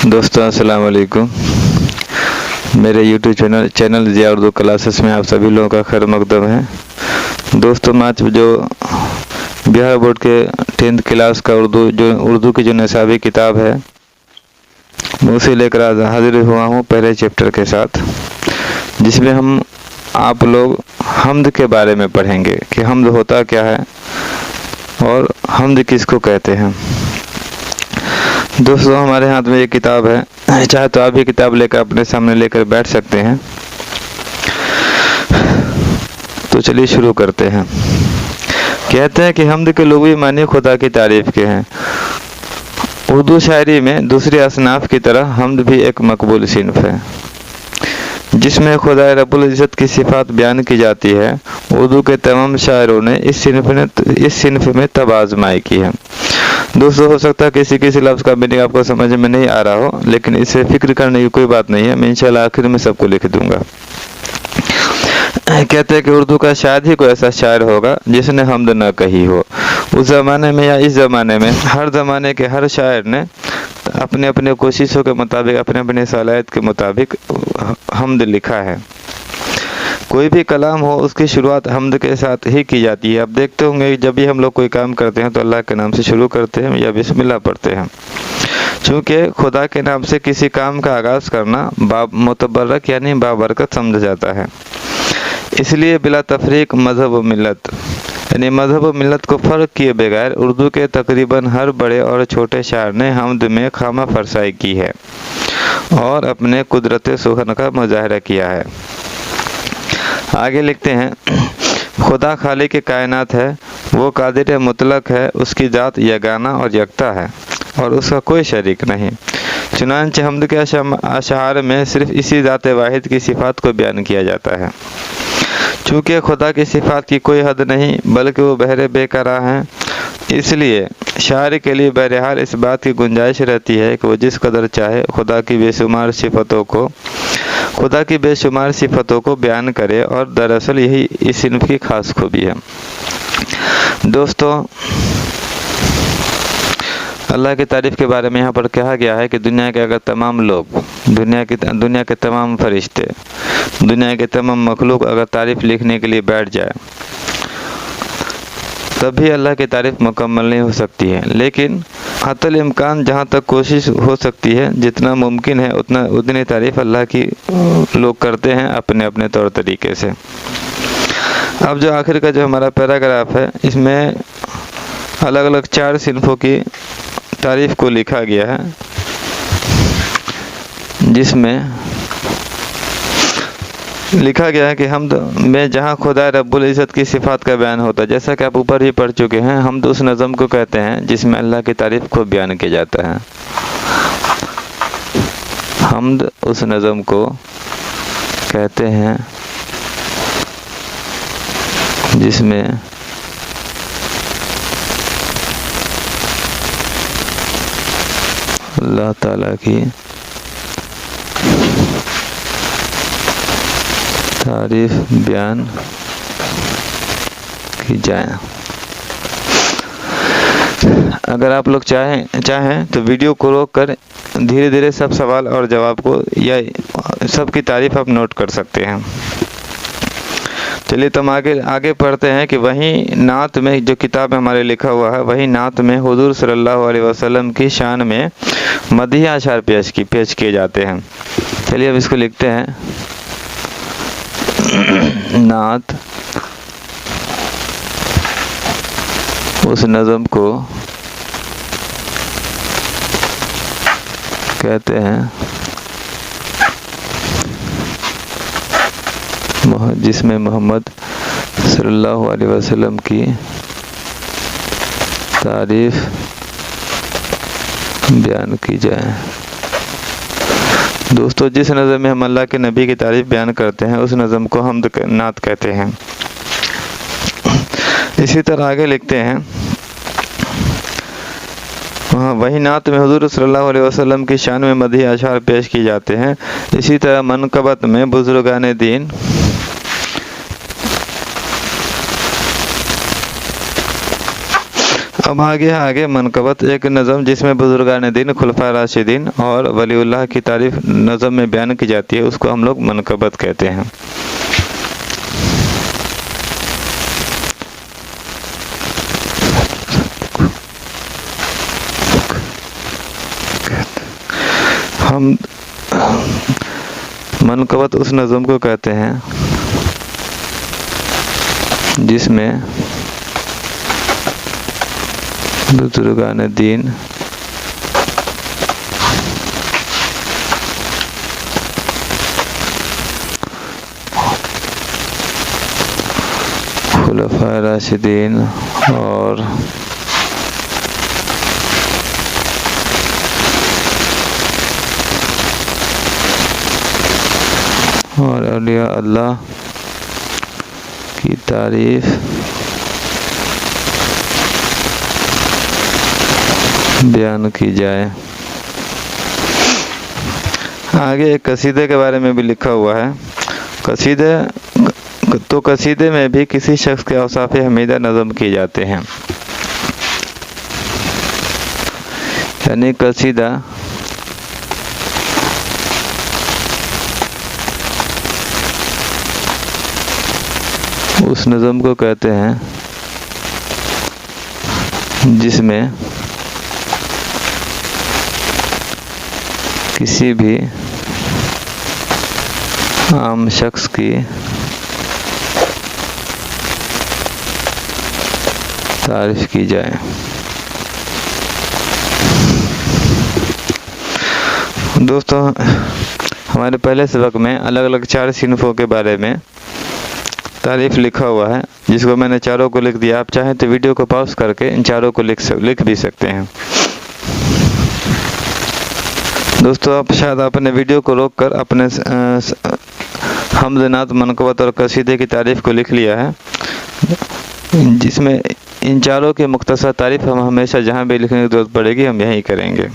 दोस्तों अस्सलाम वालेकुम। मेरे YouTube channel Zia Urdu classes में आप सभी लोगों का खैर मकदम है। दोस्तों आज जो बिहार बोर्ड के 10th क्लास का उर्दू की जो निसाबी किताब है मैं उसे लेकर आज हाजिर हुआ हूँ पहले चैप्टर के साथ, जिसमें हम आप लोग हम्द के बारे में पढ़ेंगे कि हम्द होता क्या है और हम्द किसको कहते हैं। दोस्तों हमारे हाथ में ये किताब है, चाहे तो आप भी किताब लेकर अपने सामने लेकर बैठ सकते हैं। तो चलिए शुरू करते हैं। कहते हैं कि हम्द के लुग़वी मानी खुदा की तारीफ के हैं। उर्दू शायरी में दूसरी असनाफ की तरह हम्द भी एक मकबूल सिन्फ है जिसमें खुदा रब्बुल इज़्ज़त की सिफ़ात बयान की जाती है। उर्दू के तमाम शायरों ने इस सिन्फ में तब आजमाई की है। दोस्तों हो सकता है किसी लफ्ज़ का मीनिंग आपको समझ में नहीं आ रहा हो, लेकिन इससे फिक्र करने की कोई बात नहीं है, मैं इंशाल्लाह आखिर में सबको लिख दूंगा। कहते हैं कि उर्दू का शायद ही कोई ऐसा शायर होगा जिसने हम्द न कही हो। उस ज़माने में या इस ज़माने में हर ज़माने के हर शायर ने अपने अपने कोशिशों के मुताबिक, अपने अपने सलाहियत के मुताबिक हम्द लिखा है। कोई भी कलाम हो उसकी शुरुआत हम्द के साथ ही की जाती है। अब देखते होंगे जब भी हम लोग कोई काम करते हैं तो अल्लाह के नाम से शुरू करते हैं या बिस्मिल्लाह पढ़ते हैं, चूँकि खुदा के नाम से किसी काम का आगाज़ करना मुतबर्रक यानी बाबरकत समझा जाता है। इसलिए बिला तफरीक मज़हब व मिल्लत यानी मज़हब व मिल्लत को फ़र्क किए बगैर उर्दू के तकरीबन हर बड़े और छोटे शायर ने हम्द में खामा फरसाई की है और अपने कुदरत सुखन का मुजाहरा किया है। आगे लिखते हैं, खुदा खालिक कायनात है, वो कादिर मुतलक है, उसकी ज़ात यगाना और यकता है और उसका कोई शरीक नहीं। चुनांचे हम्द के अशआर में सिर्फ इसी ज़ात वाहिद की सिफ़ात को बयान किया जाता है। चूँकि खुदा की सिफ़ात की कोई हद नहीं बल्कि वो बहरे बेकरां हैं, इसलिए शायर के लिए बहरहाल इस बात की गुंजाइश रहती है कि वो जिस कदर चाहे खुदा की बेशुमार सिफ़तों को बयान करे, और दरअसल यही इस सिन्फ की खास खूबी है। दोस्तों अल्लाह की तारीफ़ के बारे में यहाँ पर कहा गया है कि दुनिया के अगर तमाम लोग, दुनिया के तमाम फरिश्ते, दुनिया के तमाम मखलूक अगर तारीफ़ लिखने के लिए बैठ जाए तब भी अल्लाह की तारीफ़ मुकम्मल नहीं हो सकती है। लेकिन हतल इम्कान जहाँ तक कोशिश हो सकती है, जितना मुमकिन है उतनी तारीफ़ अल्लाह की लोग करते हैं अपने अपने तौर तरीके से। अब जो आखिर का जो हमारा पैराग्राफ है, इसमें अलग अलग 4 सिन्फों की तारीफ़ को लिखा गया है, जिसमें लिखा गया है कि हम्द में जहाँ खुदा रब्बुल इज़्ज़त की सिफ़ात का बयान होता है, जैसा कि आप ऊपर ही पढ़ चुके हैं, हम्द उस नज़म को कहते हैं जिसमें अल्लाह की तारीफ़ को बयान किया जाता है। हम्द उस नज़म को कहते हैं जिसमें अल्लाह ताला की तारीफ बयान की जाए। अगर आप लोग चाहें तो वीडियो को रोक कर धीरे धीरे सब सवाल और जवाब को या सबकी तारीफ आप नोट कर सकते हैं। चलिए तो हम आगे पढ़ते हैं कि वहीं नात में, जो किताब में हमारे लिखा हुआ है, वहीं नात में हुजूर सल्लल्लाहु अलैहि वसल्लम की शान में मदीह अशार पेश किए जाते हैं। चलिए अब इसको लिखते हैं। नात उस नज़म को कहते हैं जिसमें मोहम्मद सल्लल्लाहु अलैहि वसल्लम की तारीफ बयान की जाए। दोस्तों जिस नज़म में हम अल्लाह के नबी की तारीफ बयान करते हैं उस नज़म को हम्द नात कहते हैं। इसी तरह आगे लिखते हैं, वही नात में हुजूर सल्लल्लाहु अलैहि वसल्लम की शान में मदीह अशार पेश किए जाते हैं। इसी तरह मनक़बत में बुज़ुर्गान दीन अब आगे मनकबत एक नज़म जिसमें बुजुर्गान दीन, खुलफा राशिदीन और वलीउल्लाह की तारीफ नज़म में बयान की जाती है, उसको हम लोग मनकबत कहते हैं। हम मनकबत उस नज़म को कहते हैं जिसमें बुजुर्गान दीन, खुलफा राशिदीन और औलिया अल्लाह की तारीफ बयान की जाए। आगे एक कसीदे के बारे में भी लिखा हुआ है। कसीदे में भी किसी शख्स के औसाफ हमीदा नज़म किए जाते हैं, यानी कसीदा उस नज़म को कहते हैं जिसमें किसी भी आम शख्स की तारीफ की जाए। दोस्तों, हमारे पहले सबक में अलग अलग 4 सिनफों के बारे में तारीफ लिखा हुआ है, जिसको मैंने चारों को लिख दिया। आप चाहें तो वीडियो को पॉज करके इन चारों को लिख भी सकते हैं। दोस्तों, आप शायद अपने वीडियो को रोककर अपने हम्द, नात, मनकबत और कसीदे की तारीफ को लिख लिया है, जिसमें इन चारों के मुख्तसर तारीफ हम हमेशा जहाँ भी लिखने की जरूरत पड़ेगी हम यही करेंगे,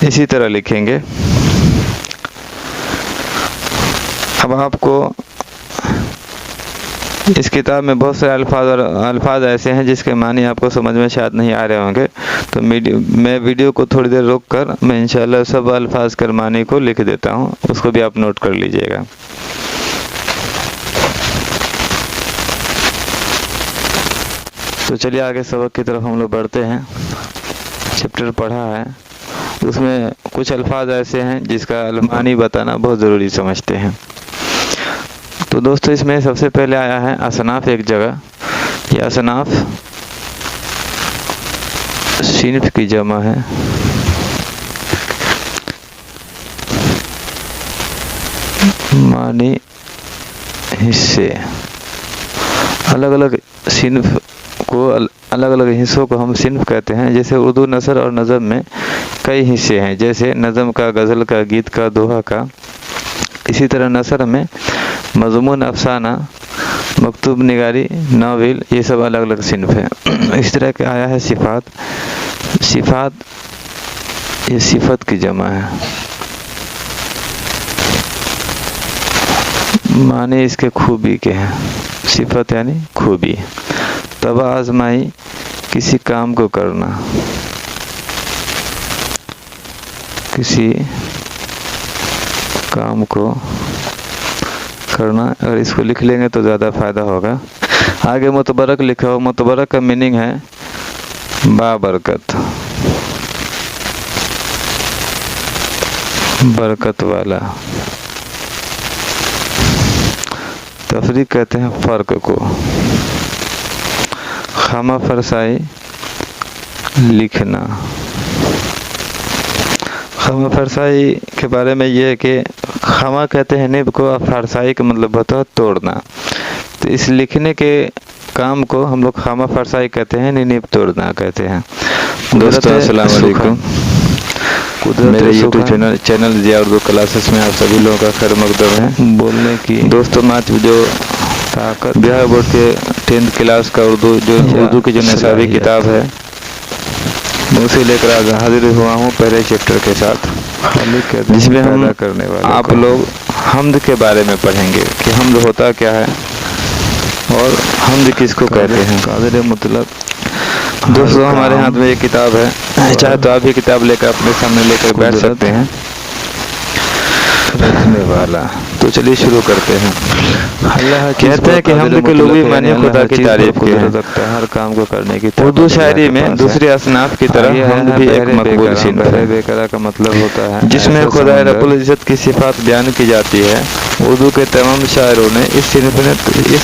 इसी तरह लिखेंगे। अब आपको इस किताब में बहुत सारे अल्फाज ऐसे हैं जिसके मानी आपको समझ में शायद नहीं आ रहे होंगे, तो मैं वीडियो को थोड़ी देर रोक कर मैं इंशाल्लाह सब अल्फाज के मानी को लिख देता हूँ, उसको भी आप नोट कर लीजिएगा। तो चलिए आगे सबक की तरफ हम लोग बढ़ते हैं। चैप्टर पढ़ा है, उसमें कुछ अल्फाज ऐसे हैं जिसका मानी बताना बहुत ज़रूरी समझते हैं। तो दोस्तों, इसमें सबसे पहले आया है असनाफ एक जगह। ये असनाफ सिन्फ की जमा है, मानी हिस्से। अलग अलग सिन्फ को, अलग अलग हिस्सों को हम सिन्फ कहते हैं। जैसे उर्दू नसर और नज़म में कई हिस्से हैं, जैसे नज़म का, गज़ल का, गीत का, दोहा का। इसी तरह नसर में मज़मून, अफसाना, मकतूब निगारी, नावल, ये सब अलग अलग सिन्फ हैं। इस तरह के आया है सिफ़ात। सिफ़ात ये सिफ़त की जमा है, माने इसके खूबी के हैं। सिफ़त यानी खूबी। तब आज़माई किसी काम को करना, किसी काम को करना। अगर इसको लिख लेंगे तो ज़्यादा फ़ायदा होगा। आगे मुतबरक लिखा हो। मुतबरक का मीनिंग है बाबरकत, बरकत वाला। तफरीक कहते हैं फ़र्क को। खामा फरसाई लिखना। खामा फरसाई के बारे में ये है कि खामा कहते हैं निब को, और फरसाई का मतलब होता है तोड़ना। तो इस लिखने के काम को हम लोग खामा फरसाई कहते हैं, निब तोड़ना कहते हैं। दोस्तों अस्सलाम वालेकुम। मेरे यूट्यूब चैनल जिया उर्दू क्लासेस में आप सभी लोगों का खैर मकदम है। बोलने की दोस्तों, आज जो ताकत बिहार बोर्ड के 10th क्लास का उर्दू की जो निसाबी किताब है, उसे लेकर आज हाजिर हुआ हूँ पहले चैप्टर के साथ, जिसमें हम करने वाले आप लोग हम्द के बारे में पढ़ेंगे कि हम्द होता क्या है और हम्द किसको कहते हैं। कादिर मुतलक दोस्तों हमारे हाथ में एक किताब है, चाहे तो आप भी किताब लेकर अपने सामने लेकर बैठ सकते हैं। रखने वाला। तो चलिए शुरू करते हैं। अल्लाह कहते हैं कि हम के लोग भी मानिए खुदा की तारीफ के हैं। रखता है हर काम को करने की। उर्दू शायरी में दूसरे असनाफ की तरह हम भी एक मकबूल सिन्फ है, बेकरा का मतलब होता है जिसमें खुदा रब्बुल इज्जत की सिफात बयान की जाती है। उर्दू के तमाम शायरों ने इस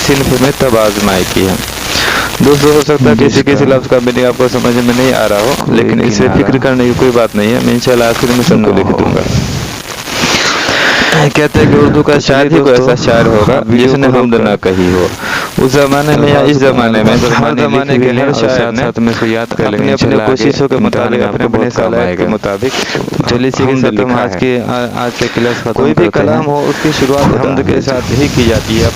सिन्फ में तब आजमाई की है। दोस्तों हो सकता है किसी लफ्ज़ का मीनिंग आपको समझ में नहीं आ रहा हो, लेकिन इसे फिक्र करने की कोई बात नहीं है, मैं इंशाल्लाह आखिर में सबको लिख दूंगा। कहते हैं कि उर्दू का शायर ही कोई ऐसा शायर होगा जिसने हमद न कही हो। उस जमाने में या इस जमाने में हर जमाने के हर शायर ने अपने अपने कोशिशों के मुताबिक अपने अपने सलाहियत के मुताबिक चलिए आज के क्लास कोई भी कलाम हो उसकी शुरुआत हमद के साथ ही की जाती है।